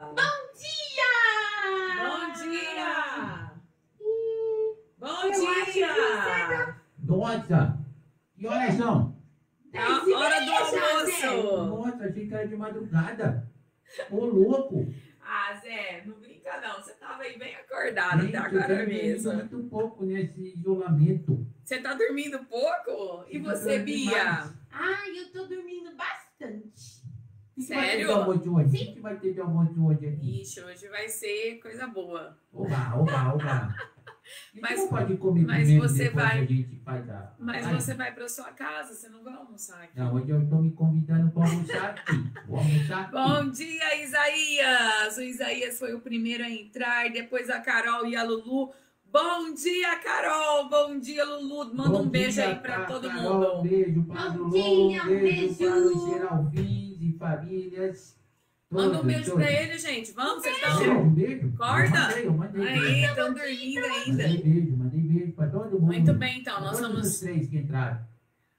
Bom dia! Bom dia! Bom Eu acho que dia! Nossa! Que horas são? Hora do almoço! Nossa, achei que era de madrugada. Ô, louco! Ah, Zé, não brinca não. Você tava aí bem acordado até Eu agora tenho mesmo. dormido muito pouco nesse isolamento. Você tá dormindo pouco? E Eu você, durmo Bia? demais. Ai, eu tô dormindo bastante. O que vai ter de Sério? almoço hoje? O que vai ter de almoço hoje aqui? Ixi, hoje vai ser coisa boa. Oba, oba, oba. Mas- Não pode comer mas primeiro, você depois vai- a gente faz a... Mas Ai, você vai pra sua casa, você não vai almoçar aqui. Não, hoje eu tô me convidando para almoçar aqui. Vou almoçar aqui. Bom dia, Isaías! O Isaías foi o primeiro a entrar, depois a Carol e a Lulu. Bom dia, Carol! Bom dia, Lulu! Manda um Bom beijo dia aí pra todo Carol, mundo. Um beijo para Bom o Lulu, dia, um beijo beijo. para os Geralvins e famílias. Manda um Todos, beijo todos. pra ele, gente. Vamos, vocês Não, estão. um beijo. Acorda. Eu mandei Aí, beijo. estão dormindo ainda. Mandei beijo para todo mundo. Muito bem, então. Nós Todos os somos. 3 que entraram.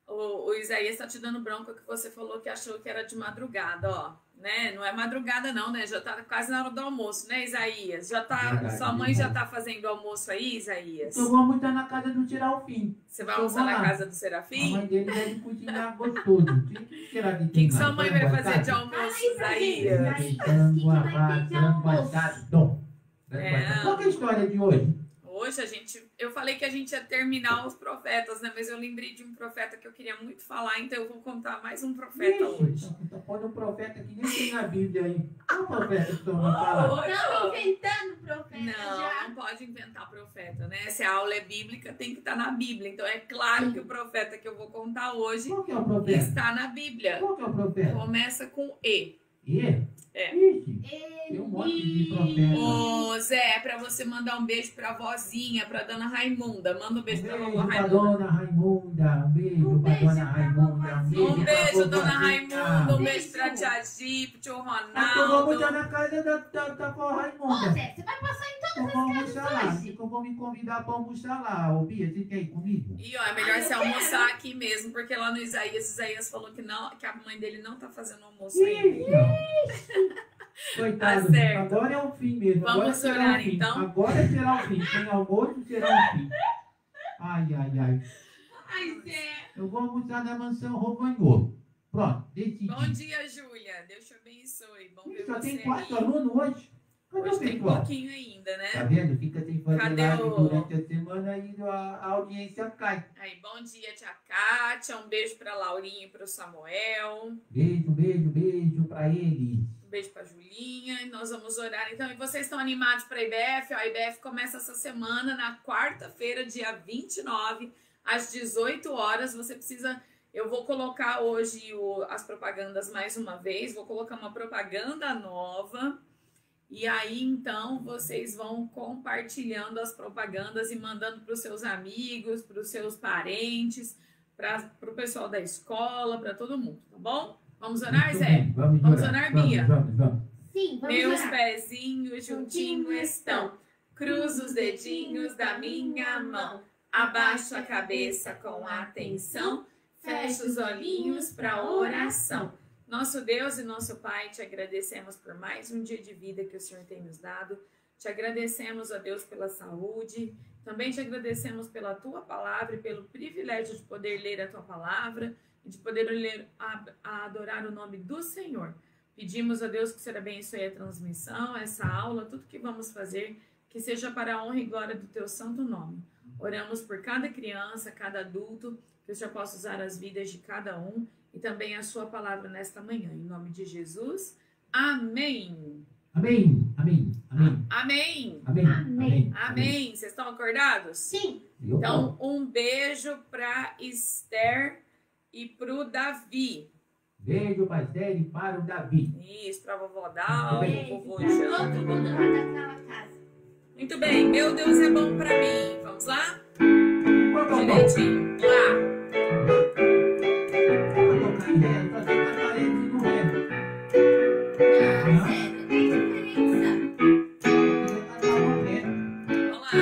O Isaías tá te dando bronca que você falou que achou que era de madrugada, ó. Né? Não é madrugada, não, né? Já tá quase na hora do almoço, né, Isaías? Já tá. Verdade, Sua mãe já verdade. tá fazendo almoço aí, Isaías? Eu vou almoçar na casa do Geralfim. Você vai almoçar na lá. casa do A Serafim? mãe dele deve cozinhar gostoso. O que será que O tem que lá? sua mãe vai fazer de almoço, Ai, pra gente, Isaías? vai. Tem O que frango que vai ter assado, de frango almoço? assado. É. Qual que é a história de hoje? Hoje eu falei que a gente ia terminar os profetas, né? Mas eu lembrei de um profeta que eu queria muito falar, então eu vou contar mais um profeta hoje. Tá pondo um profeta que nem tem na Bíblia aí. Qual profeta que tu vai falar? Hoje, Não, ó. inventando profeta Não, já. não pode inventar profeta, né? Se a aula é bíblica, tem que estar na Bíblia. Então é claro que o profeta que eu vou contar hoje Qual que é o profeta? está na Bíblia. Qual que é o profeta? Começa com E. E? É. Ixi, tem um monte de profeta. Ô, Zé, pra você mandar um beijo pra vozinha, pra dona Raimunda. Manda um Um beijo pra beijo vovó pra Raimunda. dona Raimunda. Um beijo Um pra beijo dona pra Raimunda. vovozinha. Um beijo, pra dona vovozinha. Raimunda. Um Um beijo pra beijo. tia Gi, pro tio Nós vamos Ronaldo. estar na casa da vó Ô, Raimunda. Zé, você vai passar em Eu vou almoçar casas lá. hoje? Acho que eu vou me convidar pra almoçar lá. Ô, Bia, você quer ir comigo? E ó, é melhor Ai, eu você almoçar aqui mesmo, porque lá no Isaías falou que não, que a mãe dele não tá fazendo almoço ainda. Ih, não. Coitado, Tá certo. agora é o fim mesmo. Vamos Agora será orar, o fim. então? Agora será o fim. Sem almoço será o fim. Ai, ai, ai. Ai, Zé. Eu vou almoçar na mansão Romagnolo. Pronto, decidi. Bom dia, Júlia. Deus te abençoe. Bom ver Só você tem 4 aí. alunos hoje. Cadê Hoje o tem pessoal? pouquinho ainda, né? Tá vendo? Fica sem fazer Cadê live o- durante a semana e a audiência cai. Aí, bom dia, tia Kátia. Um beijo pra Laurinha e pro Samuel. Beijo, beijo, beijo pra eles. Um beijo pra Julinha. E nós vamos orar. Então, e vocês estão animados pra IBF? Ó, a IBF começa essa semana, na quarta-feira, dia 29, às 18 horas. Você precisa... Eu vou colocar hoje as propagandas mais uma vez. Vou colocar uma propaganda nova. E aí, então, vocês vão compartilhando as propagandas e mandando para os seus amigos, para os seus parentes, para o pessoal da escola, para todo mundo, tá bom? Vamos orar, Muito Zé? bem, Vamos orar, vamos, Bia? Vamos. Sim, vamos Meus orar. pezinhos juntinhos estão, cruzo os dedinhos da minha mão, abaixo a cabeça com atenção, fecho os olhinhos para oração. Nosso Deus e nosso Pai, te agradecemos por mais um dia de vida que o Senhor tem nos dado. Te agradecemos, ó Deus, pela saúde. Também te agradecemos pela tua palavra e pelo privilégio de poder ler a tua palavra e de poder ler, adorar o nome do Senhor. Pedimos a Deus que o Senhor abençoe a transmissão, essa aula, tudo que vamos fazer, que seja para a honra e glória do teu santo nome. Oramos por cada criança, cada adulto, que o Senhor possa usar as vidas de cada um e também a sua palavra nesta manhã. Em nome de Jesus, amém. Amém, amém, amém, Amém. amém, Amém. Amém. Vocês estão acordados? Sim. Eu Então, um beijo para Esther e para o Davi. Beijo para Esther e para o Davi. Isso, para a vovó Dalva, Beijo vovô pra Jean, todo todo mundo mundo. lá daquela casa. Muito bem, meu Deus é bom para mim. Vamos lá? Vamos, Direitinho. Lá. Não, Zé, não tem diferença. Vamos lá.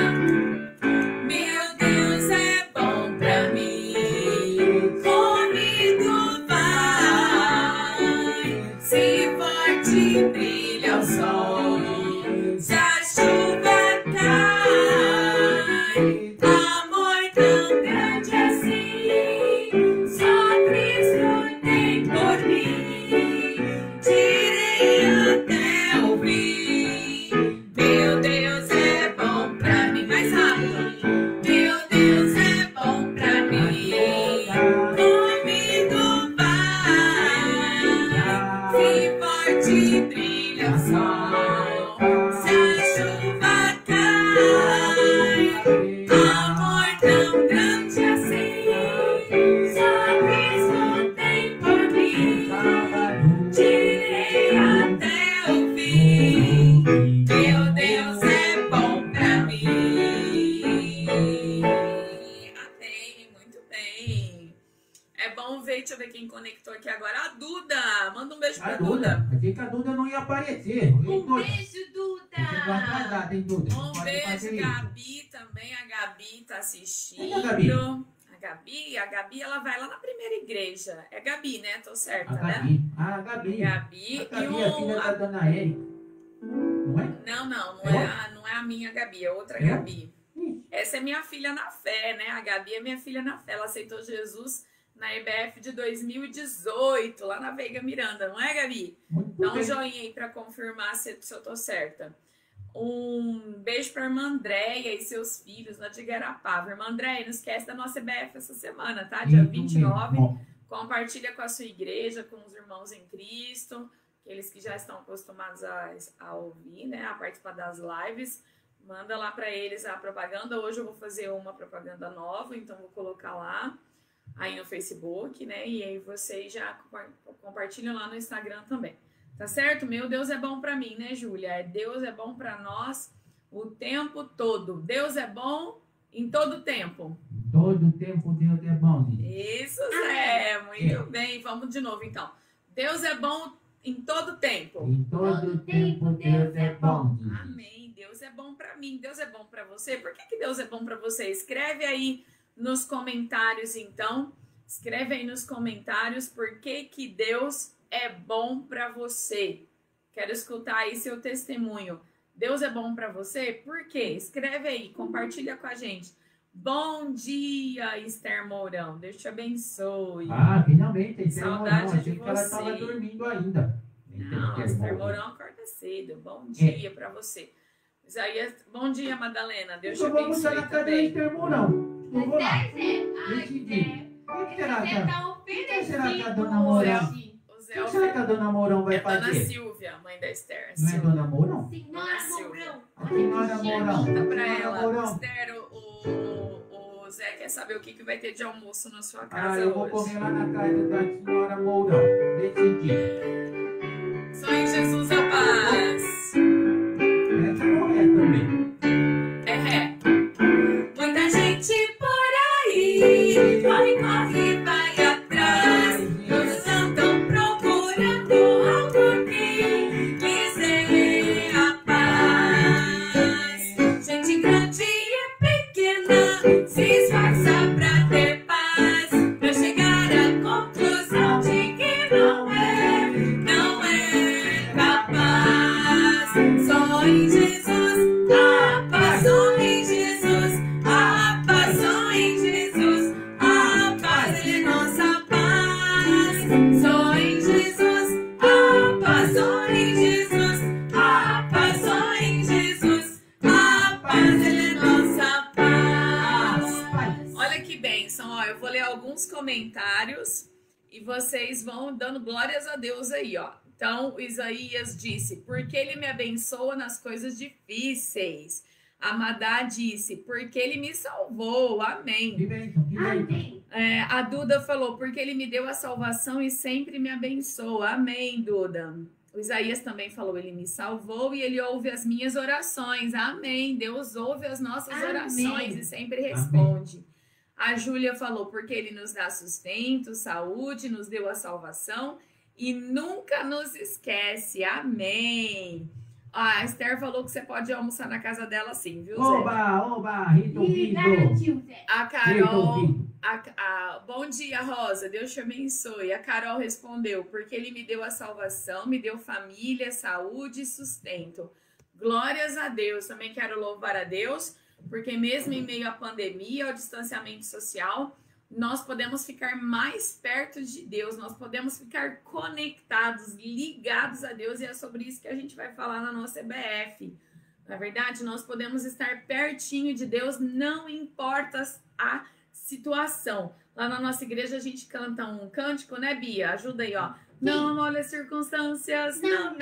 Meu Deus é bom pra mim. Comigo vai. Se forte brilha o sol. Se a chuva cai, amor tão grande assim, só Cristo tem por mim. Direi até o fim, meu Deus é bom pra mim. Amém, muito bem. É bom ver, deixa eu ver quem conectou aqui agora. A Duda, manda um beijo pra A Duda. Duda. Achei que a Duda não ia aparecer. Um beijo, Duda. Você chegou atrasada, hein, Duda? Não Um pode beijo, fazer isso. Gabi também. A Gabi tá assistindo. Quem é a Gabi? A Gabi, ela vai lá na primeira igreja. É Gabi, né? Tô certa, A né? Gabi. Ah, a Gabi. Gabi A Gabi e é filha da dona Érica. Não é? não é a minha Gabi, é outra É? Gabi. Essa é minha filha na fé, né? A Gabi é minha filha na fé. Ela aceitou Jesus na EBF de 2018, lá na Veiga Miranda, não é, Gabi? Muito Dá um bem. joinha aí pra confirmar se eu tô certa. Um beijo pra irmã Andréia e seus filhos lá de Guarapava. Irmã Andréia, não esquece da nossa EBF essa semana, tá? Dia Isso 29. mesmo. Compartilha com a sua igreja, com os irmãos em Cristo, aqueles que já estão acostumados a ouvir, né? A participar das lives. Manda lá para eles a propaganda. Hoje eu vou fazer uma propaganda nova, então vou colocar lá aí no Facebook, né? E aí vocês já compartilham lá no Instagram também. Tá certo? Meu Deus é bom para mim, né, Júlia? Deus é bom para nós o tempo todo. Deus é bom em todo tempo. Todo tempo Deus é bom, gente. Isso, Zé. Muito bem. Vamos de novo, então. Deus é bom em todo tempo. Em todo tempo Deus é bom, gente. Amém. Deus é bom para mim. Deus é bom para você. Por que Deus é bom para você? Escreve aí nos comentários, então. Escreve aí nos comentários por que Deus é bom para você. Quero escutar aí seu testemunho. Deus é bom para você? Por quê? Escreve aí, compartilha com a gente. Bom dia, Esther Mourão. Deus te abençoe. Ah, finalmente. Saudade Achei de que ela estava você. dormindo ainda. Não, Esther Mourão acorda cedo. Bom dia para você. Isaías, bom dia, Madalena. Deus te Eu vou mostrar abençoe na casa do também. Esther Mourão. Eu vou lá. Ai, Decidi. O que será que tá será que a dona oferecido Mourão- hoje. O o Zé que será que a dona Mourão vai é Dona fazer? Silvia, mãe da Esther. Não é Silvia. dona Mourão? Senhora Silvia. Mourão. A senhora Mourão. Conta pra Senhora ela. Mourão. Esther, o Zé quer saber o que vai ter de almoço na sua Ah, casa eu vou hoje. comer lá na casa da senhora Mourão. Decidi. Só em Jesus a paz. Essa não é também. É. Muita gente por aí, corre, corre, vai atrás. Todos andam procurando algo que lhes dê a paz. Gente grande e pequena se esforça pra ter paz, pra chegar à conclusão de que não é capaz. Só em Jesus a paz, só em Jesus a paz, só em Jesus a paz, Ele é nossa paz. Só em Jesus a paz, só em Jesus a paz, só em Jesus a paz, Ele é nossa paz. Olha que bênção, ó, eu vou ler alguns comentários e vocês vão dando glórias a Deus aí, ó. Então, Isaías disse, porque ele me abençoa nas coisas difíceis. Amadá disse, porque ele me salvou. Amém. Que bênção, que bênção. Amém. A Duda falou, porque ele me deu a salvação e sempre me abençoa. Amém, Duda. O Isaías também falou, ele me salvou e ele ouve as minhas orações. Amém. Deus ouve as nossas Amém. orações e sempre responde. A Júlia falou, porque ele nos dá sustento, saúde, nos deu a salvação e nunca nos esquece. Amém. A Esther falou que você pode almoçar na casa dela sim, viu, Zé? Oba, oba, Rito E Vindo. garantiu, Zé. A Rito Carol... Vindo. Bom dia, Rosa. Deus te abençoe. A Carol respondeu, porque ele me deu a salvação, me deu família, saúde e sustento. Glórias a Deus. Também quero louvar a Deus, porque mesmo em meio à pandemia, ao distanciamento social, nós podemos ficar mais perto de Deus, nós podemos ficar conectados, ligados a Deus, e é sobre isso que a gente vai falar na nossa EBF. Na verdade, nós podemos estar pertinho de Deus, não importa a situação. Lá na nossa igreja a gente canta um cântico, né, Bia? Ajuda aí, ó. Não olha as circunstâncias, não.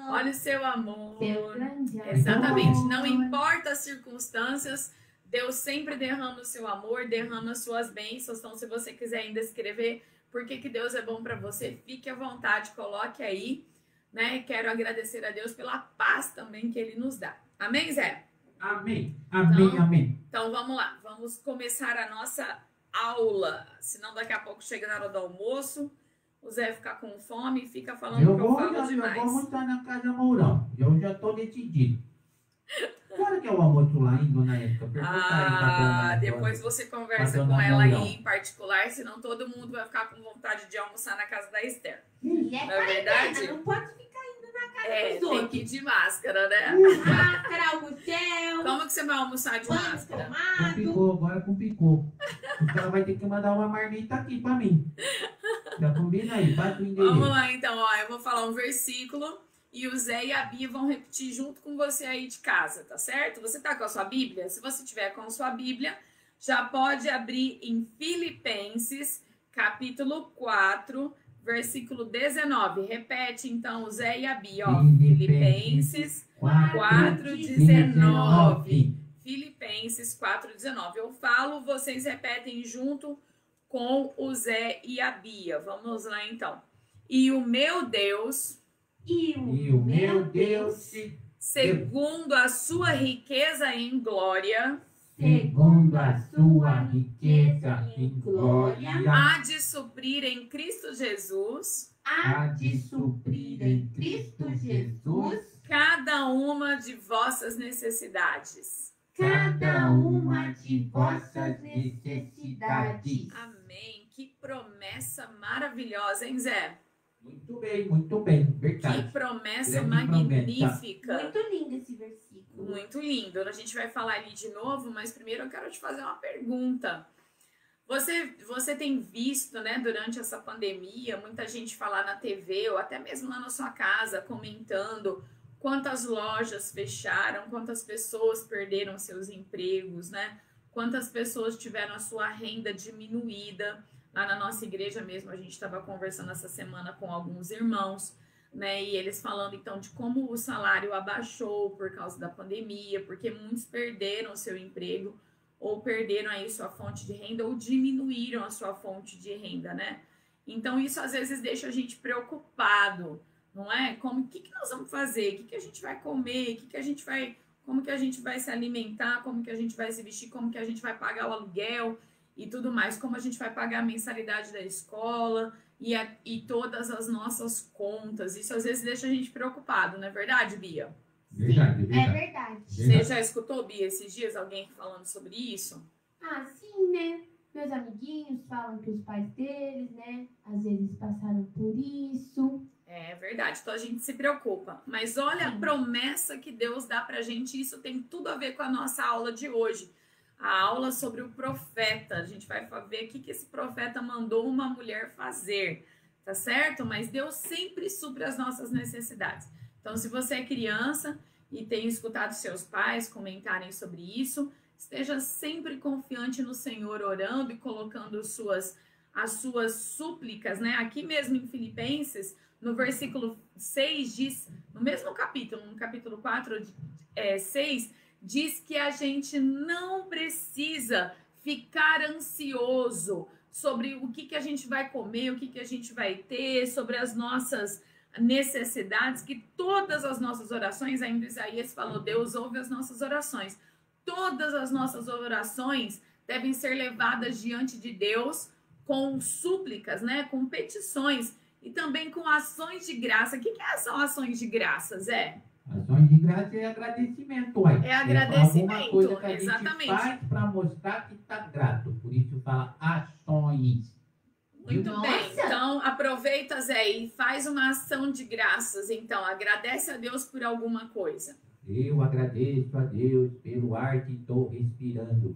Olha o seu amor. Seu grande amor. Exatamente. Não importa as circunstâncias, Deus sempre derrama o seu amor, derrama as suas bênçãos. Então, se você quiser ainda escrever por que Deus é bom para você, fique à vontade, coloque aí, né? Quero agradecer a Deus pela paz também que Ele nos dá. Amém, Zé? Amém. Amém, Então, amém. Então, vamos lá. Vamos começar a nossa aula. Senão, daqui a pouco chega na hora do almoço, o Zé fica com fome e fica falando que eu falo demais. Eu vou almoçar na Casa Mourão. Eu já estou decidido. Que hora que é o almoço lá, hein, dona Érica? Depois você conversa com dona ela Mourão. aí em particular, senão todo mundo vai ficar com vontade de almoçar na casa da Esther. E é Não é verdade? quarentena, não pode ficar indo na casa É, dos tem outros. que ir de máscara, né? Máscara, álcool gel, Como que você vai almoçar de banho máscara? Com tomado. picô, agora com picô. Então ela vai ter que mandar uma marmita aqui pra mim. Já combina aí, bate o endereço. Vamos lá, então, ó, eu vou falar um versículo e o Zé e a Bia vão repetir junto com você aí de casa, tá certo? Você tá com a sua Bíblia? Se você tiver com a sua Bíblia, já pode abrir em Filipenses, capítulo 4, versículo 19. Repete, então, o Zé e a Bia, ó. Filipenses 4:19. Filipenses 4:19. Eu falo, vocês repetem junto com o Zé e a Bia. Vamos lá, então. E o meu Deus, E E o meu Deus, segundo a sua riqueza em glória, segundo a sua riqueza em glória, há de suprir em Cristo Jesus há de suprir em Cristo Jesus cada uma de vossas necessidades. cada uma de vossas necessidades. Amém. Que promessa maravilhosa, hein, Zé? Muito bem, Que verdade. promessa Grande magnífica. Muito lindo esse versículo. Muito lindo. A gente vai falar ali de novo, mas primeiro eu quero te fazer uma pergunta. Você tem visto, né, durante essa pandemia, muita gente falar na TV ou até mesmo lá na sua casa, comentando quantas lojas fecharam, quantas pessoas perderam seus empregos, né? Quantas pessoas tiveram a sua renda diminuída. Lá na nossa igreja mesmo, a gente estava conversando essa semana com alguns irmãos, né? E eles falando então de como o salário abaixou por causa da pandemia, porque muitos perderam seu emprego ou perderam aí sua fonte de renda ou diminuíram a sua fonte de renda, né? Então isso às vezes deixa a gente preocupado, não é? Como que nós vamos fazer? O que a gente vai comer? Como que a gente vai se alimentar? Como que a gente vai se vestir? Como que a gente vai pagar o aluguel? E tudo mais, como a gente vai pagar a mensalidade da escola e todas as nossas contas. Isso às vezes deixa a gente preocupado, não é verdade, Bia? Verdade, É verdade. verdade. Você já escutou, Bia, esses dias alguém falando sobre isso? Ah, sim, né? Meus amiguinhos falam que os pais deles, né? Às vezes passaram por isso. É verdade, então a gente se preocupa. Mas olha a promessa que Deus dá pra gente, isso tem tudo a ver com a nossa aula de hoje. A aula sobre o profeta. A gente vai ver o que esse profeta mandou uma mulher fazer, tá certo? Mas Deus sempre supre as nossas necessidades. Então, se você é criança e tem escutado seus pais comentarem sobre isso, esteja sempre confiante no Senhor, orando e colocando as suas súplicas, né? Aqui mesmo em Filipenses, no versículo 6 diz, no mesmo capítulo, no capítulo 4, 6, diz que a gente não precisa ficar ansioso sobre o que a gente vai comer, o que a gente vai ter, sobre as nossas necessidades, que todas as nossas orações, ainda Isaías falou, Deus ouve as nossas orações. Todas as nossas orações devem ser levadas diante de Deus com súplicas, né? Com petições e também com ações de graça. O que são ações de graça, Zé? Ações de graça é agradecimento, ué. É agradecimento, alguma coisa que a exatamente. gente faz para mostrar que está grato. Por isso fala ações. Muito Nossa! bem, então aproveita, Zé, e faz uma ação de graças. Então, agradece a Deus por alguma coisa. Eu agradeço a Deus pelo ar que estou respirando.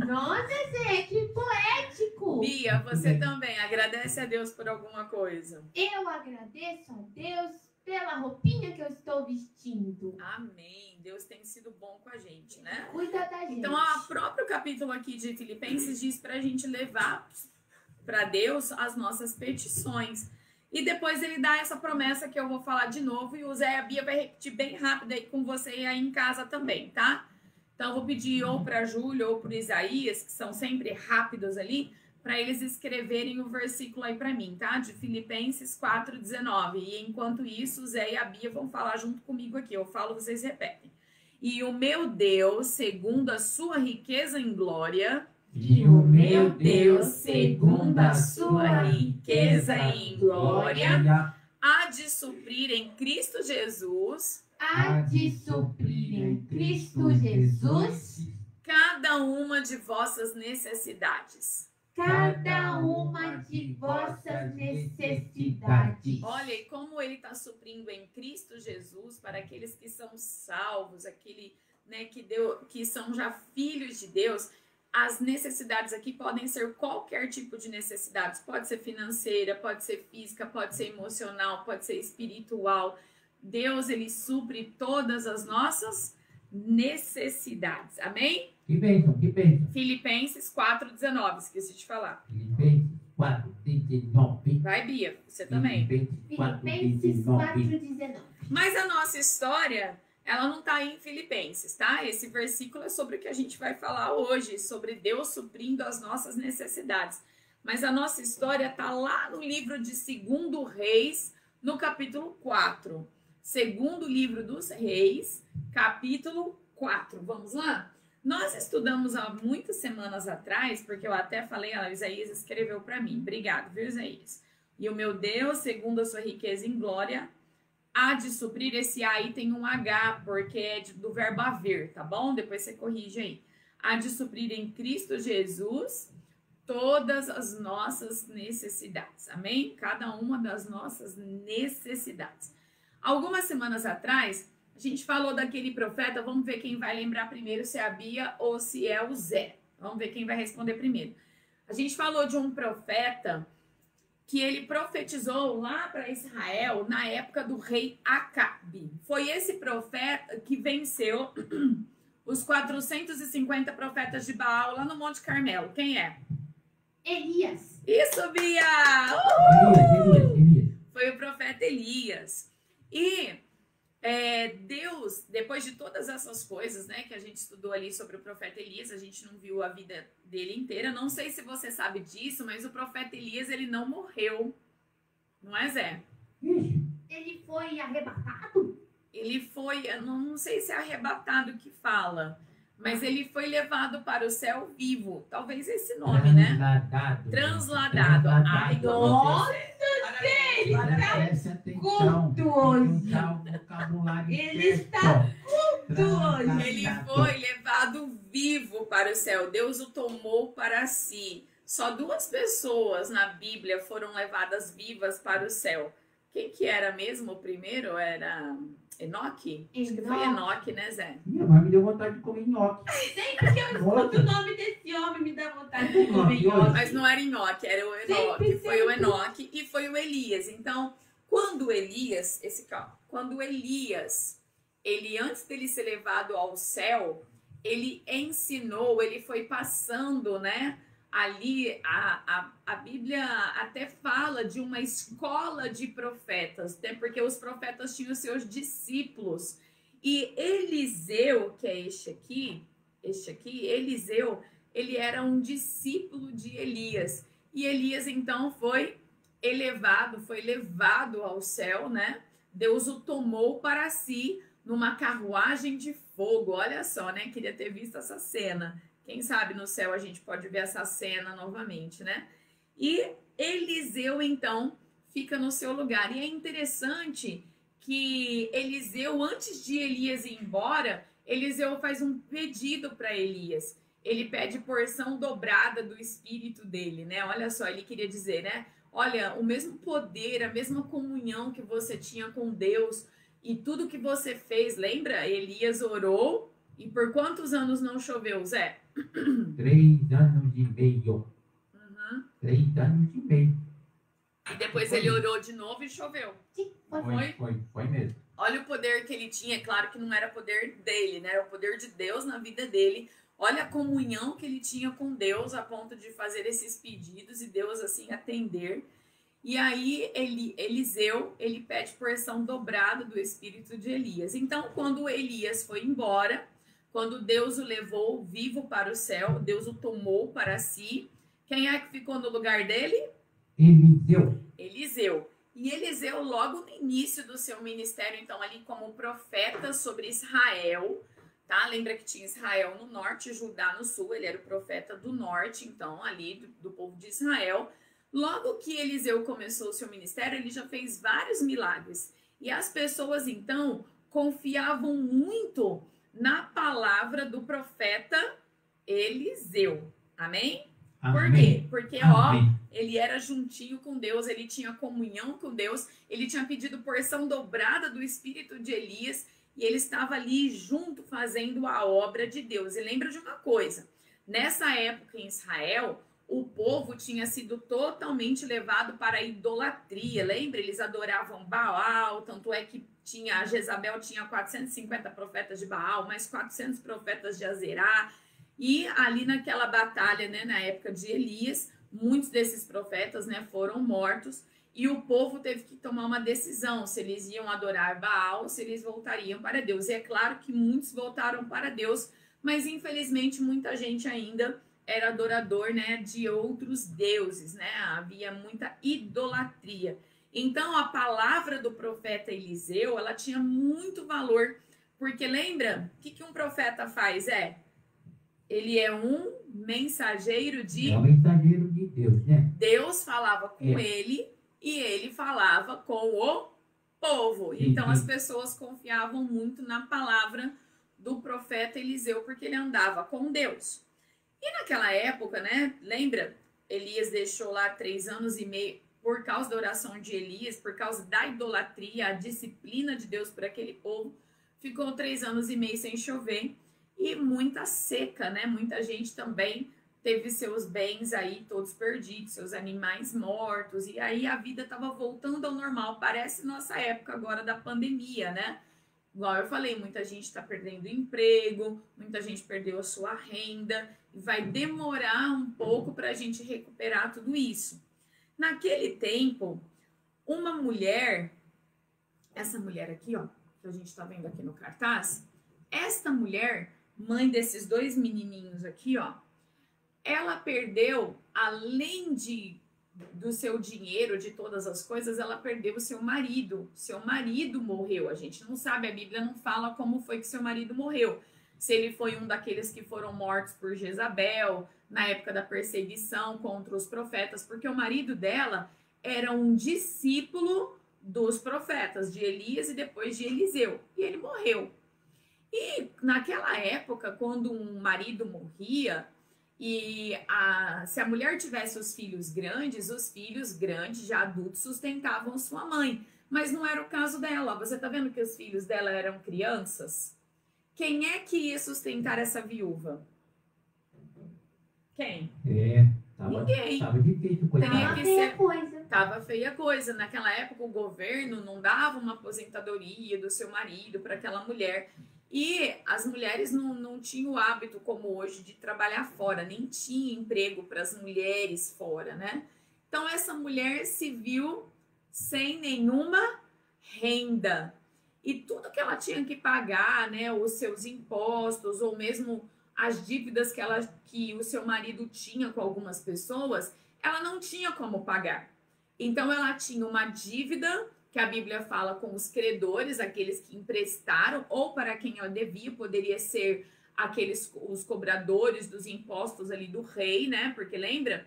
Nossa, Zé, que poético! Bia, você também agradece a Deus por alguma coisa. Eu agradeço a Deus pela roupinha que eu estou vestindo. Amém. Deus tem sido bom com a gente, né? Cuida da gente. Então, o próprio capítulo aqui de Filipenses diz para a gente levar para Deus as nossas petições. E depois ele dá essa promessa que eu vou falar de novo, e o Zé e a Bia vai repetir bem rápido aí com você aí em casa também, tá? Então eu vou pedir ou para Júlia ou para Isaías, que são sempre rápidos ali, para eles escreverem o versículo aí para mim, tá? De Filipenses 4:19. E enquanto isso, o Zé e a Bia vão falar junto comigo aqui. Eu falo, vocês repetem. E o meu Deus, segundo a sua riqueza em glória... E o meu Deus, segundo a sua riqueza em glória, há de suprir em Cristo Jesus há de suprir em Cristo Jesus cada uma de vossas necessidades. cada uma de vossas necessidades. Olha, e como ele está suprindo em Cristo Jesus para aqueles que são salvos, aquele, né, que são já filhos de Deus. As necessidades aqui podem ser qualquer tipo de necessidades. Pode ser financeira, pode ser física, pode ser emocional, pode ser espiritual. Deus, ele supre todas as nossas necessidades. Amém? Que bênção, que bênção. Filipenses 4:19, esqueci de falar. Filipenses 4:19. Vai, Bia, você também. Filipenses 4:19. 4:19. Mas a nossa história, ela não está em Filipenses, tá? Esse versículo é sobre o que a gente vai falar hoje, sobre Deus suprindo as nossas necessidades. Mas a nossa história está lá no livro de 2 Reis, no capítulo 4. Segundo livro dos Reis, capítulo 4. Vamos lá? Nós estudamos há muitas semanas atrás, porque eu até falei, o Isaías escreveu para mim. Obrigado, viu, Isaías? E o meu Deus, segundo a sua riqueza em glória, há de suprir. Esse A aí tem um H, porque é do verbo haver, tá bom? Depois você corrige aí. Há de suprir em Cristo Jesus todas as nossas necessidades. Amém? Cada uma das nossas necessidades. Algumas semanas atrás, a gente falou daquele profeta. Vamos ver quem vai lembrar primeiro, se é a Bia ou se é o Zé. Vamos ver quem vai responder primeiro. A gente falou de um profeta que ele profetizou lá para Israel na época do rei Acabe. Foi esse profeta que venceu os 450 profetas de Baal lá no Monte Carmelo. Quem é? Elias. Isso, Bia! Elias. Foi o profeta Elias. E Deus, depois de todas essas coisas, né, que a gente estudou ali sobre o profeta Elias, a gente não viu a vida dele inteira. Não sei se você sabe disso, mas o profeta Elias, ele não morreu. Não é, Zé? Ele foi arrebatado? Ele foi, eu não sei se é arrebatado que fala, mas ele foi levado para o céu vivo. Talvez esse nome, né? Transladado. Ai, Nossa, Preste atenção. culto hoje. Vocabulário Ele está culto hoje. Ele foi levado vivo para o céu. Deus o tomou para si. Só 2 pessoas na Bíblia foram levadas vivas para o céu. Quem que era mesmo o primeiro? Era Enoque? Acho que foi Enoque, né, Zé? Minha mãe me deu vontade de comer nhoque. Sempre que eu escuto o nome desse homem, me dá vontade de comer nhoque. Mas não era Enoque, era o Enoque. Sempre, Foi o sempre. Enoque e foi o Elias. Então, quando Elias, ele antes dele ser levado ao céu, ele ensinou, ele foi passando, né? Ali, a Bíblia até fala de uma escola de profetas, né? Porque os profetas tinham seus discípulos. E Eliseu, que é este aqui, Eliseu, ele era um discípulo de Elias. E Elias, então, foi levado ao céu, né? Deus o tomou para si numa carruagem de fogo. Olha só, né? Queria ter visto essa cena. Quem sabe no céu a gente pode ver essa cena novamente, né? E Eliseu, então, fica no seu lugar. E é interessante que Eliseu, antes de Elias ir embora, Eliseu faz um pedido para Elias. Ele pede porção dobrada do espírito dele, né? Olha só, ele queria dizer, né? Olha, o mesmo poder, a mesma comunhão que você tinha com Deus e tudo que você fez, lembra? Elias orou e por quantos anos não choveu, Zé? 3 anos e meio. Uhum. 3 anos e meio. E depois ele orou de novo e choveu. Sim, Foi mesmo. Olha o poder que ele tinha. Claro que não era poder dele, né? Era o poder de Deus na vida dele. Olha a comunhão que ele tinha com Deus a ponto de fazer esses pedidos e Deus assim atender. E aí Eliseu, ele pede porção dobrada do espírito de Elias. Então, quando Elias foi embora, quando Deus o levou vivo para o céu, Deus o tomou para si, quem é que ficou no lugar dele? Eliseu. Eliseu. E Eliseu, logo no início do seu ministério, então, ali como profeta sobre Israel, tá? Lembra que tinha Israel no norte, Judá no sul, ele era o profeta do norte, então, ali do povo de Israel. Logo que Eliseu começou o seu ministério, ele já fez vários milagres. E as pessoas, então, confiavam muito na palavra do profeta Eliseu. Amém? Por quê? Porque, ele era juntinho com Deus, ele tinha comunhão com Deus, ele tinha pedido porção dobrada do espírito de Elias e ele estava ali junto fazendo a obra de Deus. E lembra de uma coisa, nessa época em Israel, o povo tinha sido totalmente levado para a idolatria. Lembra? Eles adoravam Baal, tanto é que a Jezabel tinha 450 profetas de Baal, mais 400 profetas de Azerá. E ali naquela batalha, né, na época de Elias, muitos desses profetas, né, foram mortos e o povo teve que tomar uma decisão se eles iam adorar Baal ou se eles voltariam para Deus. E é claro que muitos voltaram para Deus, mas infelizmente muita gente ainda era adorador, né, de outros deuses, né? Havia muita idolatria. Então a palavra do profeta Eliseu, ela tinha muito valor, porque lembra, o que um profeta faz? Ele é um mensageiro de... É um mensageiro de Deus, né? Deus falava com ele e ele falava com o povo. Então as pessoas confiavam muito na palavra do profeta Eliseu, porque ele andava com Deus. E naquela época, né, lembra? Elias deixou lá 3 anos e meio por causa da oração de Elias, por causa da idolatria, a disciplina de Deus para aquele povo. Ficou 3 anos e meio sem chover. E muita seca, né? Muita gente também teve seus bens aí todos perdidos, seus animais mortos, e aí a vida estava voltando ao normal. Parece nossa época agora da pandemia, né? Igual eu falei, muita gente está perdendo emprego, muita gente perdeu a sua renda, e vai demorar um pouco para a gente recuperar tudo isso. Naquele tempo, uma mulher, essa mulher aqui, ó, que a gente está vendo aqui no cartaz, esta mulher, mãe desses 2 menininhos aqui, ó, ela perdeu, além do seu dinheiro, de todas as coisas, ela perdeu o seu marido. Seu marido morreu. A gente não sabe, a Bíblia não fala como foi que seu marido morreu. Se ele foi um daqueles que foram mortos por Jezabel, na época da perseguição contra os profetas, porque o marido dela era um discípulo dos profetas, de Elias e depois de Eliseu. E ele morreu. E naquela época, quando um marido morria, se a mulher tivesse os filhos grandes já adultos sustentavam sua mãe. Mas não era o caso dela. Você tá vendo que os filhos dela eram crianças? Quem é que ia sustentar essa viúva? Quem? Ninguém. Tava difícil, coitado. Tava feia a coisa. Naquela época, o governo não dava uma aposentadoria do seu marido para aquela mulher. E as mulheres não tinham o hábito, como hoje, de trabalhar fora, nem tinha emprego para as mulheres fora, né? Então, essa mulher se viu sem nenhuma renda. E tudo que ela tinha que pagar, né, os seus impostos, ou mesmo as dívidas que o seu marido tinha com algumas pessoas, ela não tinha como pagar. Então, ela tinha uma dívida que a Bíblia fala com os credores, aqueles que emprestaram, ou para quem ela devia, poderia ser os cobradores dos impostos ali do rei, né? Porque lembra,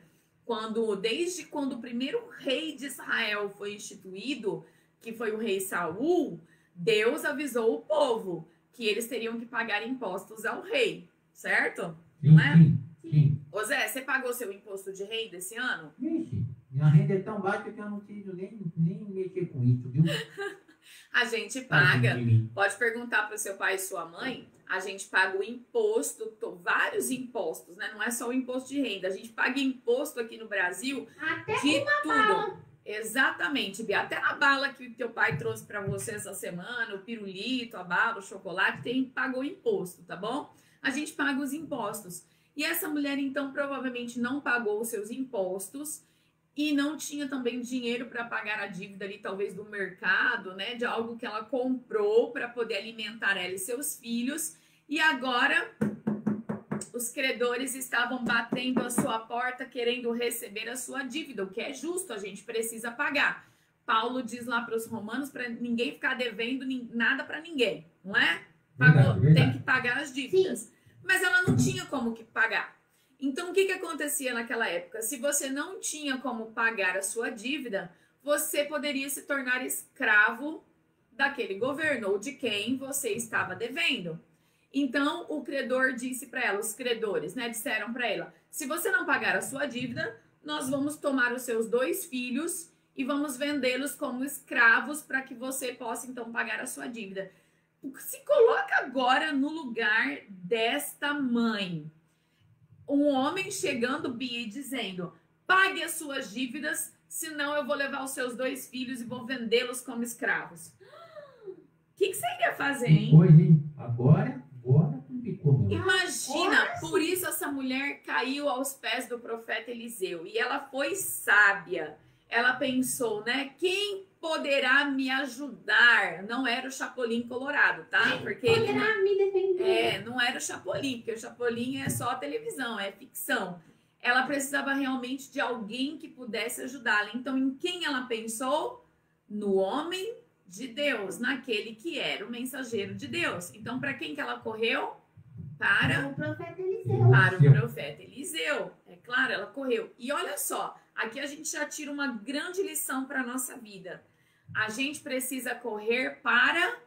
desde quando o primeiro rei de Israel foi instituído, que foi o rei Saul, Deus avisou o povo que eles teriam que pagar impostos ao rei, certo? Sim, não é? Sim. Ô Zé, você pagou seu imposto de rei desse ano? Ixi. Minha renda é tão baixa que eu não preciso nem mexer com isso, viu? A gente paga. Pode perguntar para o seu pai e sua mãe. A gente paga o imposto, vários impostos, né? Não é só o imposto de renda. A gente paga imposto aqui no Brasil de tudo. Bala. Exatamente, Bia. Até na bala que o teu pai trouxe para você essa semana, o pirulito, a bala, o chocolate, pagou imposto, tá bom? A gente paga os impostos. E essa mulher, então, provavelmente não pagou os seus impostos. e não tinha também dinheiro para pagar a dívida ali, talvez do mercado, né, de algo que ela comprou para poder alimentar ela e seus filhos. E agora os credores estavam batendo a sua porta, querendo receber a sua dívida, o que é justo, a gente precisa pagar. Paulo diz lá para os romanos para ninguém ficar devendo nada para ninguém, não é? Pagou, tem que pagar as dívidas. Sim. Mas ela não tinha como que pagar. Então, o que acontecia naquela época? Se você não tinha como pagar a sua dívida, você poderia se tornar escravo daquele governo ou de quem você estava devendo. Então, o credor disse para ela, os credores, né, disseram para ela, se você não pagar a sua dívida, nós vamos tomar os seus 2 filhos e vamos vendê-los como escravos para que você possa, então, pagar a sua dívida. Se coloca agora no lugar desta mãe. Um homem chegando, Bia, e dizendo, pague as suas dívidas, senão eu vou levar os seus 2 filhos e vou vendê-los como escravos. O que você iria fazer, hein? Pois, hein? Agora complicou. Imagina, por isso essa mulher caiu aos pés do profeta Eliseu. E ela foi sábia. Ela pensou, né? Quem poderá me ajudar? Não era o Chapolin Colorado, tá? Porque ele poderá me defender. não era o Chapolin, porque o Chapolin é só televisão, é ficção. Ela precisava realmente de alguém que pudesse ajudá-la. Então, em quem ela pensou? No homem de Deus, naquele que era o mensageiro de Deus. Então, para quem que ela correu? Para o profeta Eliseu. Para o profeta Eliseu. É claro, ela correu. E olha só, aqui a gente já tira uma grande lição para a nossa vida. A gente precisa correr para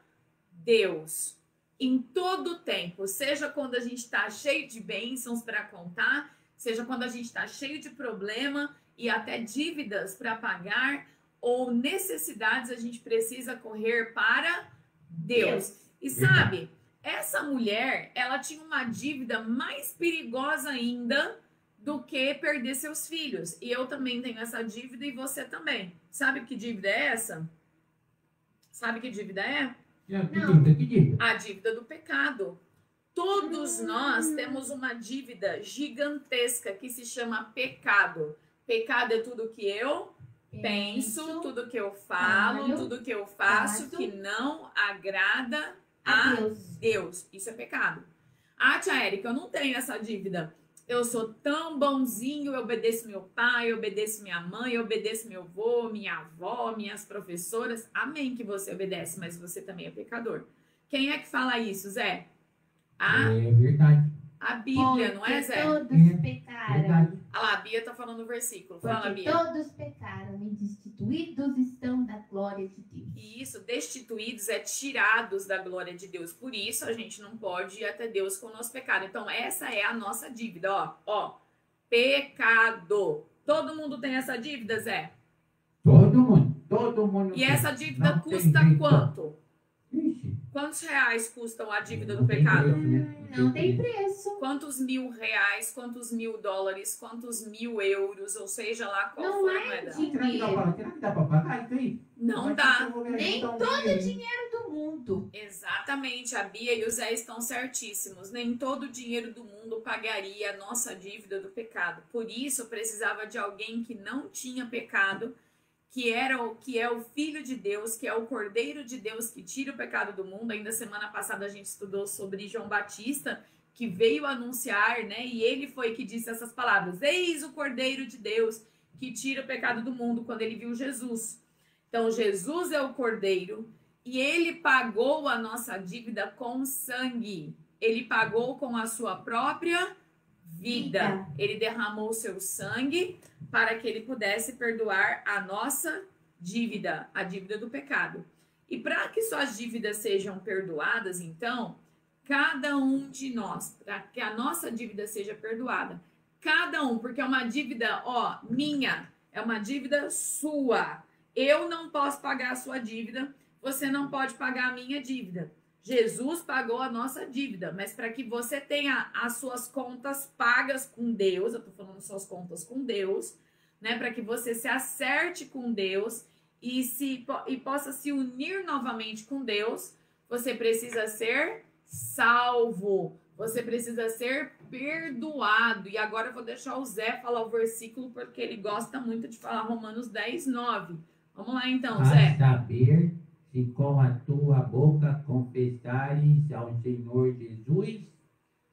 Deus em todo o tempo, seja quando a gente está cheio de bênçãos para contar, seja quando a gente está cheio de problema e até dívidas para pagar ou necessidades, a gente precisa correr para Deus. E sabe, essa mulher, ela tinha uma dívida mais perigosa ainda do que perder seus filhos. E eu também tenho essa dívida e você também. Sabe que dívida é essa? Sabe que dívida é? Que dívida? A dívida do pecado. Todos nós temos uma dívida gigantesca que se chama pecado. Pecado é tudo que eu penso, tudo que eu falo, tudo que eu faço que não agrada a Deus. Isso é pecado. Ah, tia Érica, eu não tenho essa dívida. Eu sou tão bonzinho, eu obedeço meu pai, eu obedeço minha mãe, eu obedeço meu avô, minha avó, minhas professoras. Amém que você obedece, mas você também é pecador. Quem é que fala isso, Zé? É verdade. A Bíblia, não é, Zé? Todos pecaram. Olha lá, a Bia tá falando o versículo. Fala, Bia. Todos pecaram e destituídos estão da glória de Deus. E isso, destituídos, é tirados da glória de Deus. Por isso, a gente não pode ir até Deus com o nosso pecado. Então, essa é a nossa dívida, ó. Pecado. Todo mundo tem essa dívida, Zé? Todo mundo. E essa dívida custa quanto? Quantos reais custam a dívida do pecado? Não tem preço. Quantos $1.000, quantos $1.000, quantos €1.000, ou seja lá qual não for a é moeda. dinheiro. Será que dá para pagar isso aí? Não dá. Nem todo o dinheiro do mundo. Exatamente, a Bia e o Zé estão certíssimos. Nem todo o dinheiro do mundo pagaria a nossa dívida do pecado. Por isso, eu precisava de alguém que não tinha pecado, que é o Filho de Deus, que é o Cordeiro de Deus que tira o pecado do mundo. Ainda semana passada a gente estudou sobre João Batista, que veio anunciar, né? E ele foi que disse essas palavras: eis o Cordeiro de Deus que tira o pecado do mundo, quando ele viu Jesus. Então, Jesus é o Cordeiro e ele pagou a nossa dívida com sangue. Ele pagou com a sua própria vida. Ele derramou o seu sangue para que ele pudesse perdoar a nossa dívida, a dívida do pecado. E para que suas dívidas sejam perdoadas, então, cada um de nós, para que a nossa dívida seja perdoada, cada um, porque é uma dívida, minha, é uma dívida sua. Eu não posso pagar a sua dívida, você não pode pagar a minha dívida. Jesus pagou a nossa dívida, mas para que você tenha as suas contas pagas com Deus, eu estou falando suas contas com Deus, né? Para que você se acerte com Deus e possa se unir novamente com Deus, você precisa ser salvo. Você precisa ser perdoado. E agora eu vou deixar o Zé falar o versículo, porque ele gosta muito de falar Romanos 10:9. Vamos lá então, Zé. A saber, se com a tua boca confessares ao Senhor Jesus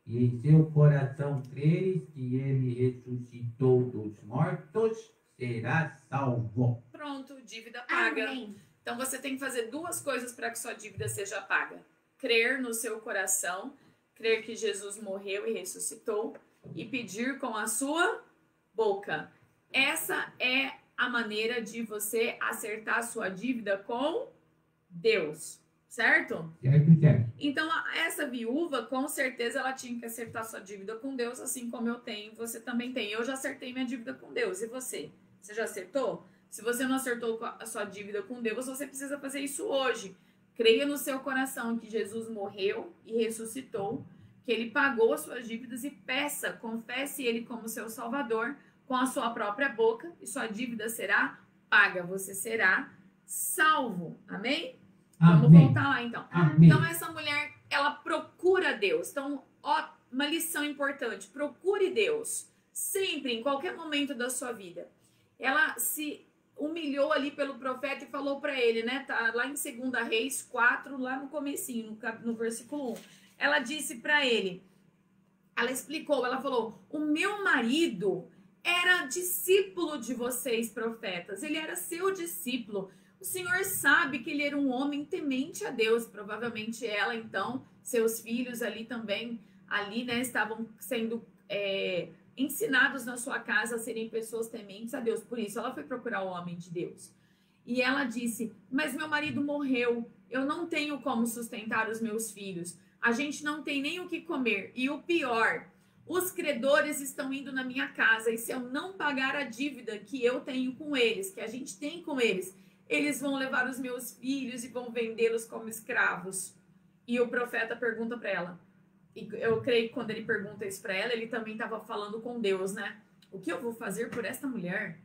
e em seu coração creres que ele ressuscitou dos mortos, serás salvo. Pronto, dívida paga. Amém. Então você tem que fazer duas coisas para que sua dívida seja paga: crer no seu coração, crer que Jesus morreu e ressuscitou, e pedir com a sua boca. Essa é a maneira de você acertar a sua dívida com Deus, certo? Certo. Então, essa viúva, com certeza, ela tinha que acertar sua dívida com Deus, assim como eu tenho, você também tem. Eu já acertei minha dívida com Deus. E você? Você já acertou? Se você não acertou a sua dívida com Deus, você precisa fazer isso hoje. Creia no seu coração que Jesus morreu e ressuscitou, que ele pagou as suas dívidas e peça, confesse ele como seu Salvador com a sua própria boca e sua dívida será paga. Você será salvo. Amém? Vamos voltar lá, então. Amém. Então, essa mulher, ela procura Deus. Então, ó, uma lição importante. Procure Deus. Sempre, em qualquer momento da sua vida. Ela se humilhou ali pelo profeta e falou para ele, né? Tá lá em 2 Reis 4, lá no comecinho, no versículo 1. Ela disse para ele, ela explicou, ela falou, o meu marido era discípulo de vocês, profetas. Ele era seu discípulo. O Senhor sabe que ele era um homem temente a Deus. Provavelmente ela, então, seus filhos ali também, ali, né, estavam sendo ensinados na sua casa a serem pessoas tementes a Deus. Por isso, ela foi procurar o homem de Deus. E ela disse, mas meu marido morreu. Eu não tenho como sustentar os meus filhos. A gente não tem nem o que comer. E o pior, os credores estão indo na minha casa. E se eu não pagar a dívida que eu tenho com eles, que a gente tem com eles, eles vão levar os meus filhos e vão vendê-los como escravos. E o profeta pergunta para ela. E eu creio que quando ele pergunta isso para ela, ele também estava falando com Deus, né? O que eu vou fazer por esta mulher?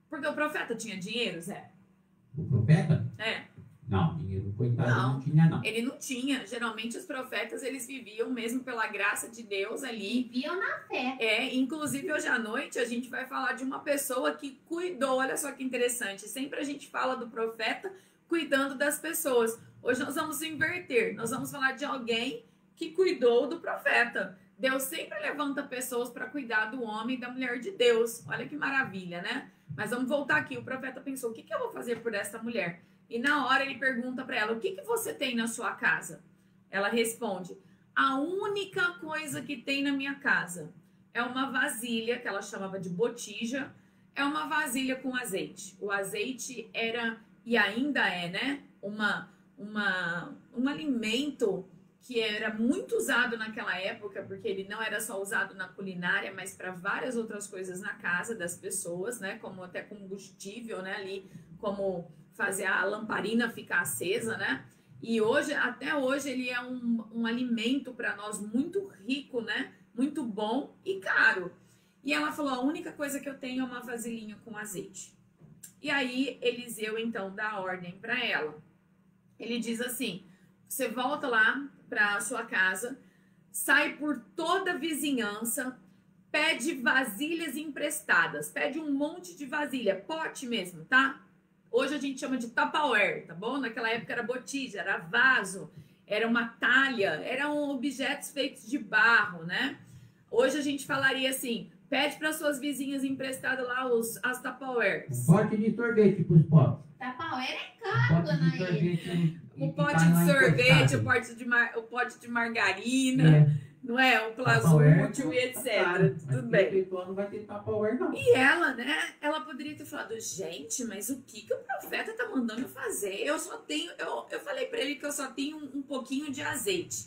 Porque o profeta tinha dinheiro, Zé? O profeta? É. Não, dinheiro, coitado, não tinha, não. Ele não tinha. Geralmente os profetas, eles viviam mesmo pela graça de Deus ali. Viviam na fé. Inclusive hoje à noite a gente vai falar de uma pessoa que cuidou. Olha só que interessante. Sempre a gente fala do profeta cuidando das pessoas. Hoje nós vamos inverter. Nós vamos falar de alguém que cuidou do profeta. Deus sempre levanta pessoas para cuidar do homem e da mulher de Deus. Olha que maravilha, né? Mas vamos voltar aqui. O profeta pensou, o que eu vou fazer por essa mulher? E na hora ele pergunta para ela, o que você tem na sua casa? Ela responde, a única coisa que tem na minha casa é uma vasilha, que ela chamava de botija, é uma vasilha com azeite. O azeite era, e ainda é, né, um alimento que era muito usado naquela época, porque ele não era só usado na culinária, mas para várias outras coisas na casa das pessoas, né, como até combustível, né, ali, como fazer a lamparina ficar acesa, né? E hoje, até hoje, ele é um alimento para nós muito rico, né? Muito bom e caro. E ela falou, a única coisa que eu tenho é uma vasilhinha com azeite. E aí, Eliseu, então, dá ordem para ela. Ele diz assim, você volta lá para a sua casa, sai por toda a vizinhança, pede vasilhas emprestadas, pede um monte de vasilha, pote mesmo, tá? Hoje a gente chama de Tupperware, tá bom? Naquela época era botija, era vaso, era uma talha, eram objetos feitos de barro, né? Hoje a gente falaria assim, pede para suas vizinhas emprestadas lá as Tupperware. Um pote de sorvete para os pobres. Tupperware é caro, dona Eda. O pote de sorvete, o pote de margarina, não é? O plasútil e etc. Tudo bem. Não vai ter Tupperware, não. E ela, né? Ela poderia ter falado, gente, mas o que o profeta tá mandando eu fazer? Eu só tenho, eu falei pra ele que eu só tenho um pouquinho de azeite.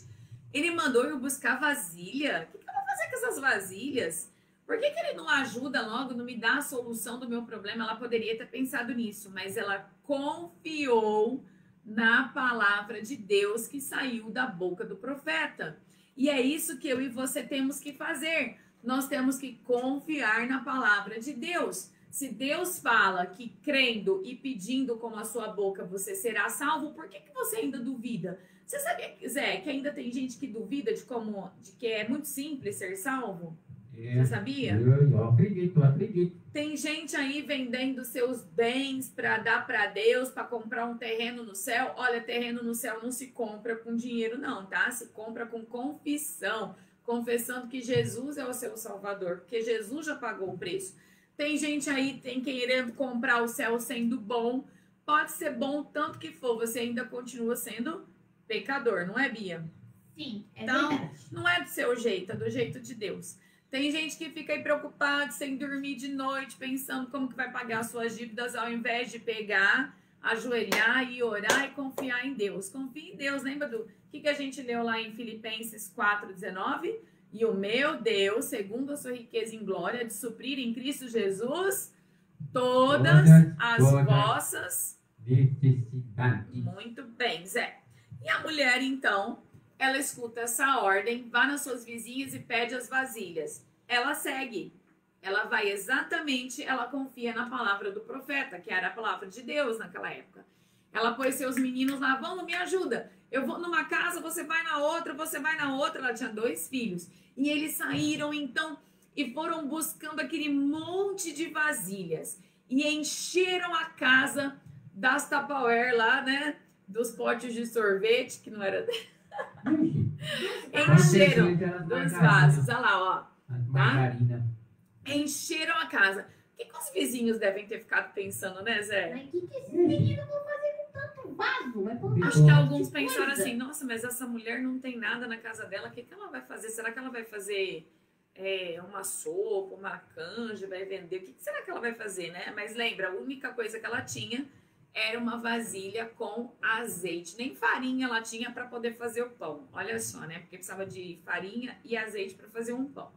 Ele mandou eu buscar vasilha. O que eu vou fazer com essas vasilhas? Por que ele não ajuda logo, não me dá a solução do meu problema? Ela poderia ter pensado nisso, mas ela confiou na palavra de Deus que saiu da boca do profeta. E é isso que eu e você temos que fazer. Nós temos que confiar na palavra de Deus. Se Deus fala que crendo e pedindo com a sua boca você será salvo, por que você ainda duvida? Você sabia, Zé, que ainda tem gente que duvida de que é muito simples ser salvo? Você sabia? Eu acredito, eu acredito. Tem gente aí vendendo seus bens para dar para Deus, para comprar um terreno no céu. Olha, terreno no céu não se compra com dinheiro não, tá? Se compra com confissão, confessando que Jesus é o seu Salvador, porque Jesus já pagou o preço. Tem gente aí querendo comprar o céu sendo bom. Pode ser bom o tanto que for, você ainda continua sendo pecador, não é, Bia? Sim, é Então, verdade. não é do seu jeito, é do jeito de Deus. Tem gente que fica aí preocupado, sem dormir de noite, pensando como que vai pagar suas dívidas, ao invés de pegar, ajoelhar e orar e confiar em Deus. Confia em Deus, lembra do que a gente leu lá em Filipenses 4,19? E o meu Deus, segundo a sua riqueza em glória, de suprir em Cristo Jesus todas as vossas necessidades. Muito bem, Zé. E a mulher, então, ela escuta essa ordem, vai nas suas vizinhas e pede as vasilhas. Ela segue. Ela vai exatamente, ela confia na palavra do profeta, que era a palavra de Deus naquela época. Ela pôs seus meninos lá, vamos, me ajuda. Eu vou numa casa, você vai na outra, você vai na outra. Ela tinha 2 filhos. E eles saíram, então, e foram buscando aquele monte de vasilhas. E encheram a casa das Tupperware lá, né? Dos potes de sorvete, que não era... Encheram dos vasos. Olha lá, ó. Tá? Encheram a casa. O que os vizinhos devem ter ficado pensando, né, Zé? Mas o que esses meninos vão fazer com tanto vaso? Vai pôr Acho que alguns pensaram assim, nossa, mas essa mulher não tem nada na casa dela, o que ela vai fazer? Será que ela vai fazer uma sopa, uma canja, vai vender? O que será que ela vai fazer, né? Mas lembra, a única coisa que ela tinha era uma vasilha com azeite. Nem farinha ela tinha para poder fazer o pão. Olha só, né? Porque precisava de farinha e azeite para fazer um pão.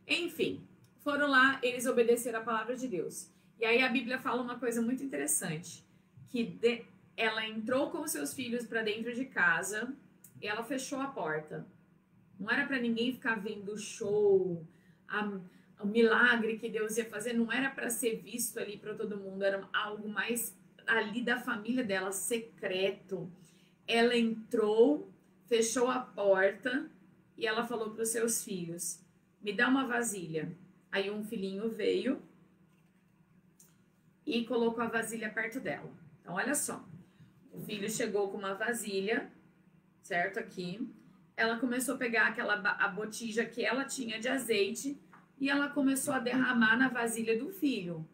Enfim, foram lá, eles obedeceram a palavra de Deus. E aí a Bíblia fala uma coisa muito interessante, que ela entrou com seus filhos para dentro de casa e ela fechou a porta. Não era para ninguém ficar vendo o show, o milagre que Deus ia fazer, não era para ser visto ali para todo mundo, era algo mais ali da família dela, secreto. Ela entrou, fechou a porta e ela falou para os seus filhos, me dá uma vasilha. Aí um filhinho veio e colocou a vasilha perto dela. Então, olha só. O filho chegou com uma vasilha, certo? Aqui. Ela começou a pegar a botija que ela tinha de azeite e ela começou a derramar na vasilha do filho,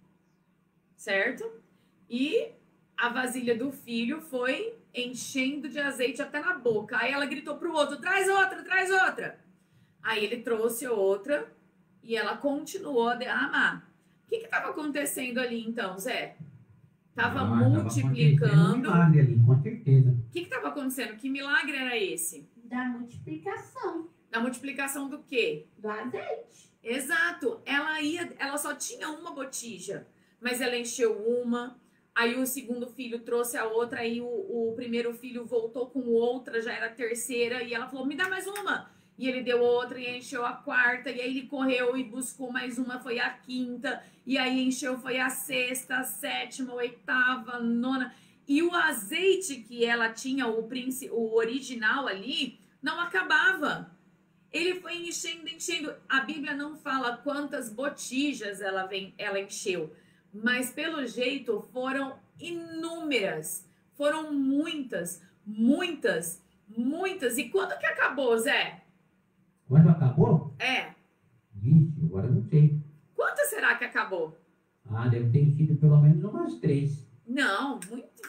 certo? E a vasilha do filho foi enchendo de azeite até na boca. Aí ela gritou pro outro, traz outra, traz outra. Aí ele trouxe outra e ela continuou a derramar. O que estava acontecendo ali então, Zé? Estava multiplicando. Tava ali, com certeza. O que estava acontecendo? Que milagre era esse? Da multiplicação. Da multiplicação do quê? Do azeite. Exato. Ela só tinha uma botija, mas ela encheu uma. Aí o segundo filho trouxe a outra, aí o primeiro filho voltou com outra, já era a terceira, e ela falou, me dá mais uma. E ele deu outra e encheu a quarta, e aí ele correu e buscou mais uma, foi a quinta, e aí encheu, foi a sexta, a sétima, a oitava, a nona. E o azeite que ela tinha, o original ali, não acabava. Ele foi enchendo, enchendo. A Bíblia não fala quantas botijas ela encheu, mas pelo jeito foram inúmeras, foram muitas, muitas, muitas. E quando que acabou, Zé? Quando acabou? É. Ixi, agora eu não sei. Quantas será que acabou? Ah, deve ter sido pelo menos umas 3. Não,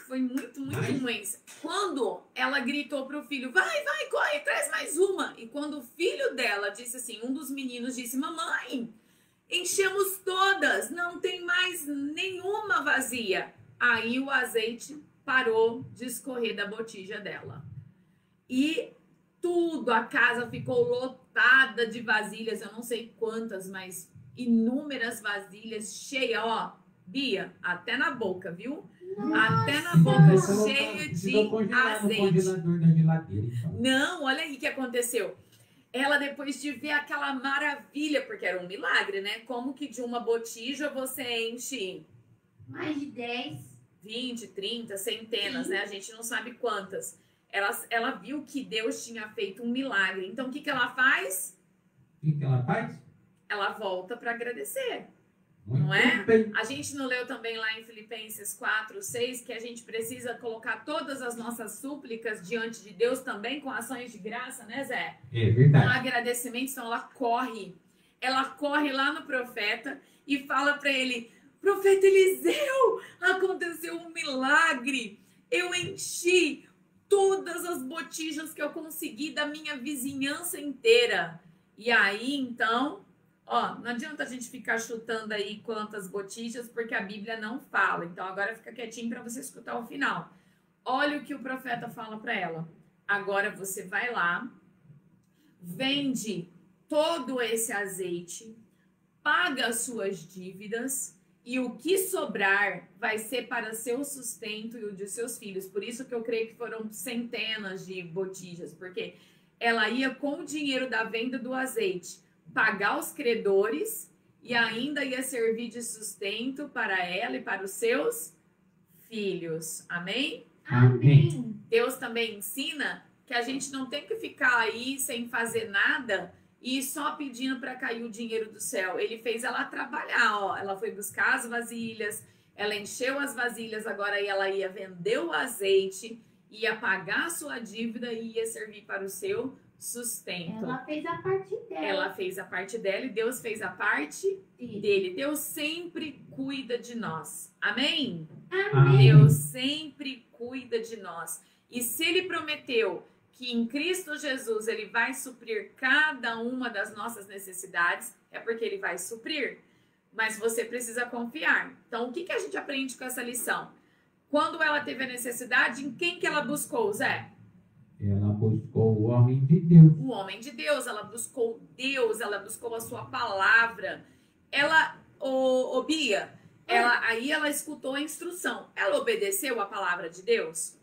foi muito ruins. Quando ela gritou pro filho, vai, corre, traz mais uma. E quando o filho dela disse assim, um dos meninos disse, mamãe, enchemos todas, não tem mais nenhuma vazia. Aí o azeite parou de escorrer da botija dela. E tudo, a casa ficou lotada de vasilhas, eu não sei quantas, mas inúmeras vasilhas cheias, ó, Bia, até na boca, viu? Nossa. Até na boca, cheia de azeite. Congelador da geladeira, então. Não, olha aí o que aconteceu. Ela, depois de ver aquela maravilha, porque era um milagre, né? Como que de uma botija você enche Mais de 10. 20, 30, centenas, Sim. né? A gente não sabe quantas. Ela viu que Deus tinha feito um milagre. Então, o que que ela faz? O que ela faz? Ela volta para agradecer. Muito Não é? bem. A gente não leu também lá em Filipenses 4, 6, que a gente precisa colocar todas as nossas súplicas diante de Deus também com ações de graça, né, Zé? É Com verdade. agradecimento, então ela corre lá no profeta e fala para ele: profeta Eliseu, aconteceu um milagre, eu enchi todas as botijas que eu consegui da minha vizinhança inteira. E aí, então, ó, não adianta a gente ficar chutando aí quantas botijas, porque a Bíblia não fala. Então, agora fica quietinho para você escutar o final. Olha o que o profeta fala para ela. Agora você vai lá, vende todo esse azeite, paga as suas dívidas e o que sobrar vai ser para seu sustento e o de seus filhos. Por isso que eu creio que foram centenas de botijas, porque ela ia com o dinheiro da venda do azeite pagar os credores e ainda ia servir de sustento para ela e para os seus filhos. Amém? Amém. Deus também ensina que a gente não tem que ficar aí sem fazer nada e só pedindo para cair o dinheiro do céu. Ele fez ela trabalhar, ó. Ela foi buscar as vasilhas, ela encheu as vasilhas, agora ela ia vender o azeite, ia pagar a sua dívida e ia servir para o seu sustento. Ela fez a parte dela. Ela fez a parte dela e Deus fez a parte dele. Deus sempre cuida de nós. Amém? Amém. Deus sempre cuida de nós. E se ele prometeu que em Cristo Jesus ele vai suprir cada uma das nossas necessidades, é porque ele vai suprir. Mas você precisa confiar. Então, o que a gente aprende com essa lição? Quando ela teve a necessidade, em quem que ela buscou, Zé? Ela buscou o homem de Deus. O homem de Deus. Ela buscou Deus, ela buscou a sua palavra. Ela, Bia, aí ela escutou a instrução. Ela obedeceu a palavra de Deus?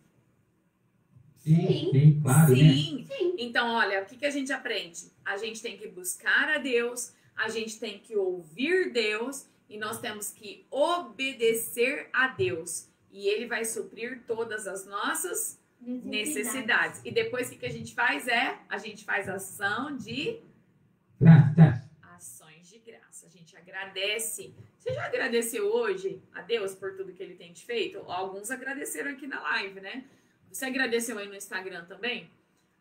Sim, claro, né? Sim. Então, olha, o que a gente aprende? A gente tem que buscar a Deus, a gente tem que ouvir Deus e nós temos que obedecer a Deus. E Ele vai suprir todas as nossas necessidades. E depois o que a gente faz a gente faz ação de Graças. ações de graça. A gente agradece. Você já agradeceu hoje a Deus por tudo que Ele tem te feito? Alguns agradeceram aqui na live, né? Você agradeceu aí no Instagram também?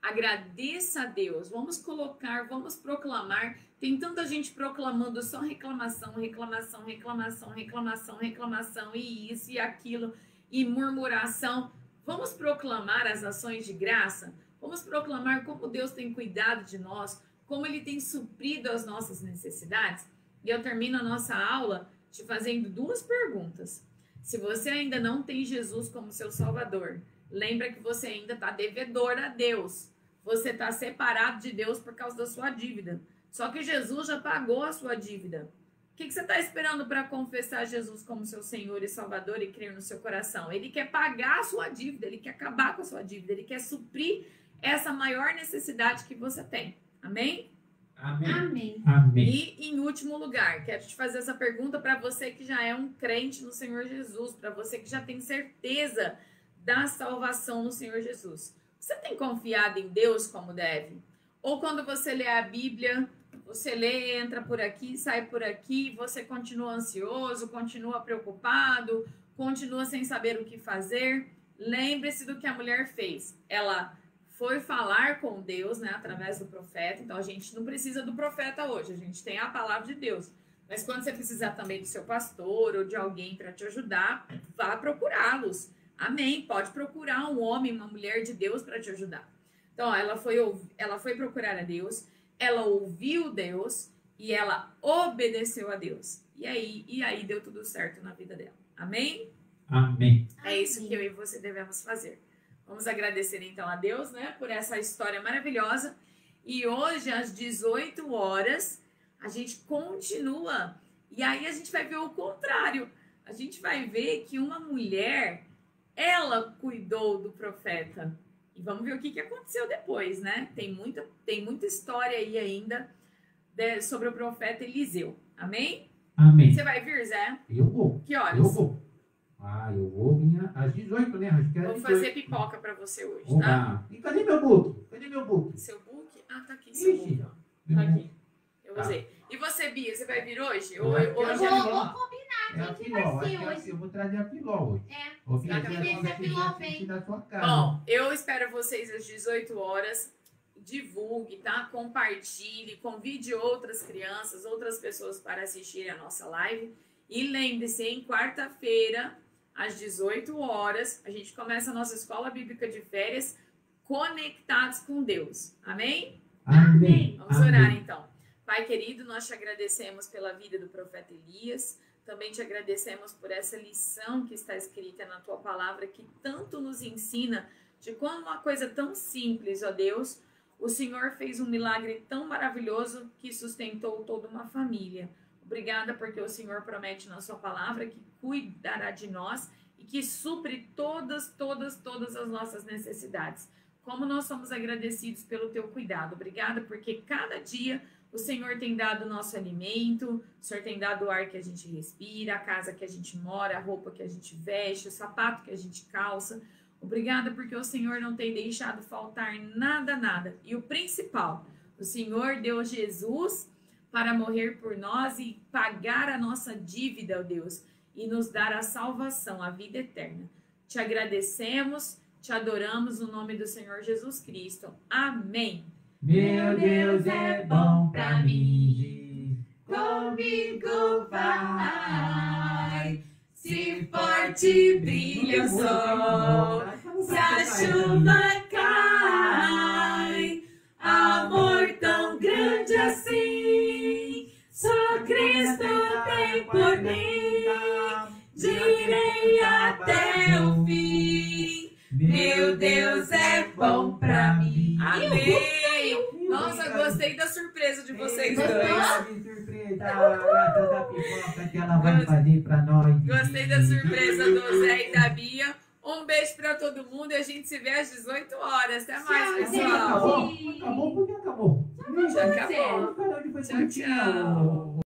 Agradeça a Deus. Vamos colocar, vamos proclamar. Tem tanta gente proclamando só reclamação, reclamação, reclamação, reclamação, reclamação, e isso e aquilo, e murmuração. Vamos proclamar as ações de graça? Vamos proclamar como Deus tem cuidado de nós, como Ele tem suprido as nossas necessidades? E eu termino a nossa aula te fazendo duas perguntas. Se você ainda não tem Jesus como seu Salvador, lembra que você ainda está devedor a Deus. Você está separado de Deus por causa da sua dívida. Só que Jesus já pagou a sua dívida. O que você está esperando para confessar Jesus como seu Senhor e Salvador e crer no seu coração? Ele quer pagar a sua dívida, Ele quer acabar com a sua dívida, Ele quer suprir essa maior necessidade que você tem. Amém? Amém. Amém. Amém. E, em último lugar, quero te fazer essa pergunta para você que já é um crente no Senhor Jesus, para você que já tem certeza da salvação no Senhor Jesus. Você tem confiado em Deus como deve? Ou quando você lê a Bíblia, você lê, entra por aqui, sai por aqui, você continua ansioso, continua preocupado, continua sem saber o que fazer? Lembre-se do que a mulher fez. Ela foi falar com Deus, né, através do profeta. Então, a gente não precisa do profeta hoje, a gente tem a palavra de Deus. Mas quando você precisar também do seu pastor ou de alguém para te ajudar, vá procurá-los. Amém. Pode procurar um homem, uma mulher de Deus para te ajudar. Então, ela foi procurar a Deus, ela ouviu Deus e ela obedeceu a Deus. E aí deu tudo certo na vida dela. Amém? Amém. É isso que eu e você devemos fazer. Vamos agradecer então a Deus, né, por essa história maravilhosa. E hoje, às 18 horas, a gente continua. E aí a gente vai ver o contrário. A gente vai ver que uma mulher, ela cuidou do profeta. E vamos ver o que aconteceu depois, né? Tem muita história aí ainda sobre o profeta Eliseu. Amém? Amém. Você vai vir, Zé? Eu vou. Que horas? Eu vou. Ah, eu vou vir às 18, né? Acho que era Vou 18. fazer pipoca pra você hoje, tá? Oba. E cadê meu book? Cadê meu book? Seu book? Ah, tá aqui seu Ixi. book, ó. Meu Tá book. aqui. Eu usei. E você, Bia, você vai vir hoje? Eu acho que Hoje eu é... vou. Vou combinar É a quem que Filó. vai ser Acho que hoje. eu vou trazer a Filó hoje. É. Ô, Bia, Tá, você Filó, vai Filó, assistir da sua casa. Bom, eu espero vocês às 18 horas. Divulgue, tá? Compartilhe, convide outras crianças, outras pessoas para assistirem a nossa live. E lembre-se, em quarta-feira, às 18 horas, a gente começa a nossa escola bíblica de férias conectados com Deus. Amém? Amém. Vamos orar então. Pai querido, nós te agradecemos pela vida do profeta Elias. Também te agradecemos por essa lição que está escrita na tua palavra, que tanto nos ensina de como uma coisa tão simples, ó Deus, o Senhor fez um milagre tão maravilhoso que sustentou toda uma família. Obrigada porque o Senhor promete na sua palavra que cuidará de nós e que supre todas as nossas necessidades. Como nós somos agradecidos pelo teu cuidado. Obrigada porque cada dia o Senhor tem dado o nosso alimento, o Senhor tem dado o ar que a gente respira, a casa que a gente mora, a roupa que a gente veste, o sapato que a gente calça. Obrigada porque o Senhor não tem deixado faltar nada. E o principal, o Senhor deu Jesus para morrer por nós e pagar a nossa dívida, ó Deus, e nos dar a salvação, a vida eterna. Te agradecemos, te adoramos no nome do Senhor Jesus Cristo. Amém. Meu Deus é bom pra mim. Comigo vai, se forte brilha o sol, se a chuva cai, amor tão grande assim, só Cristo tem por mim, direi até o fim, meu Deus é bom pra mim. Amém! Nossa, gostei da surpresa de vocês dois. De surpresa, da pipoca que ela vai fazer pra nós. Gostei da surpresa do Zé e da Bia. Um beijo pra todo mundo e a gente se vê às 18 horas. Até mais, Tchau, pessoal. Acabou porque acabou. Já acabou. Cada um foi Tchau, tchau.